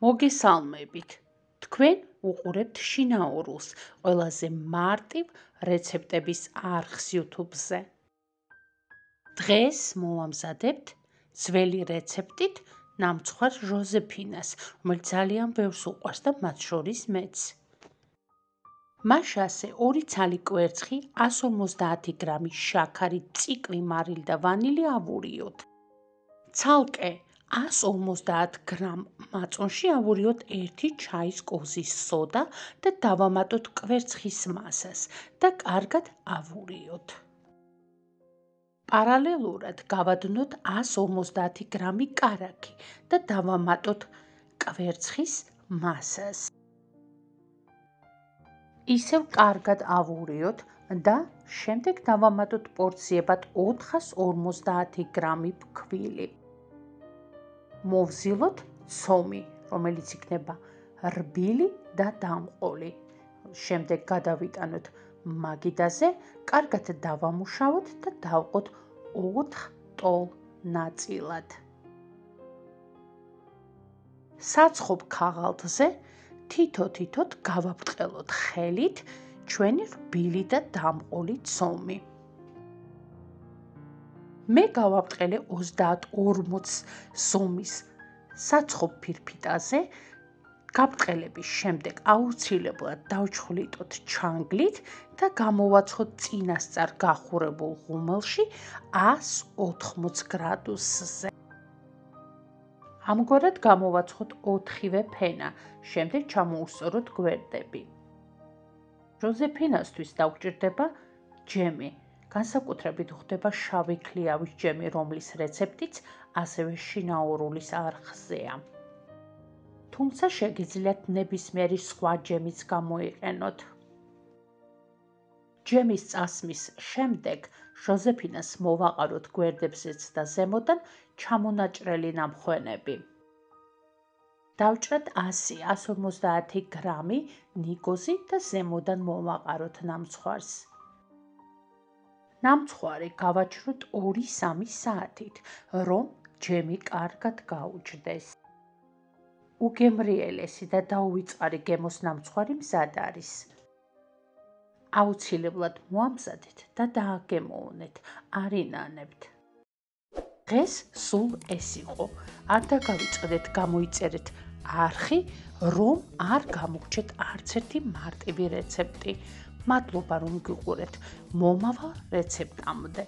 მოგესალმებით. თქვენ უყურებთ შინაურულს, ყველაზე მარტივ რეცეპტების არხს YouTube-ზე. დღეს მოვამზადებთ ძველი რეცეპტით ნამცხვარ ჟოზეფინას, რომელიც ძალიან ბევრს უყვარს და მათ შორის მეც. მაშასე 2 ცალი კვერცხი, 150 გრამი შაქარი, ციკლი, მარილი და ვანილი ავურიოთ. ცალკე 150 გრამ მაწონში ავურიოთ 1 ჩაის კოზის სოდა და დავამატოთ კვერცხის მასას და კარგად ავურიოთ. პარალელურად გავადნოთ 150 გრამი კარაქი და დავამატოთ კვერცხის მასას. ისევ კარგად ავურიოთ და შემდეგ დავამატოთ პორციებად 450 გრამი ფქვილი. მოვზილოთ ცომი, რომელიც იქნება რბილი და დამყოლი. შემდეგ გადავიტანოთ მაგიდაზე, კარგად დავამუშავოთ და დავყოთ 4 ტოლ ნაწილად. საცხობ ქაღალდზე თითო-თითოდ გავაბრტყელოთ ხელით ჩვენი რბილი და დამყოლი ცომი. მე გავაბრტყელე 30-40 ზომის საცხობ ფირფიტაზე. გაბრტყელების შემდეგ აუცილებლად დავჩხვლიტოთ ჩანგლით და გამოვაცხოთ წინასწარ გახურებულ ღუმელში 180 გრადუსზე. ამგვარად გამოვაცხოთ 4-ვე ფენა, შემდეგ ჩამოუსწოროთ გვერდები. ჟოზეფინასთვის დაგვჭირდება ჯემი. განსაკუთრებით გვხვდება შავი ქლიავის ჯემი, რომლის რეცეპტიც ასევე შინაურულის არხზეა. თუმცა შეგიძლიათ ნებისმიერი სხვა ჯემიც გამოიყენოთ. ჯემის წასმის შემდეგ ჟოზეფინას მოვაყაროთ გვერდებზეც და ზემოდან ჩამონაჭრელი ნამხვენები. დავჭრათ 100-150 გრამი ნიგოზი და ზემოდან მოვაყაროთ ნამცხვარს. ნამცხვარი გავაჩროთ 2-3 საათით, რომ ჯემი კარგად გაუჭდეს. უგემრიელესი და დაუვიწყარი გემოს ნამცხვარი მზად არის. აუცილებლად მოამზადეთ და დააგემოვნეთ, არ ინანებთ. დღეს სულ ეს იყო. არ დაგავიწყდეთ, გამოიწერეთ არხი, რომ არ გამოგჩეთ არც ერთი მარტივი რეცეპტი. მადლობა, რომ გიყურეთ. მომავალ რეცეპტამდე.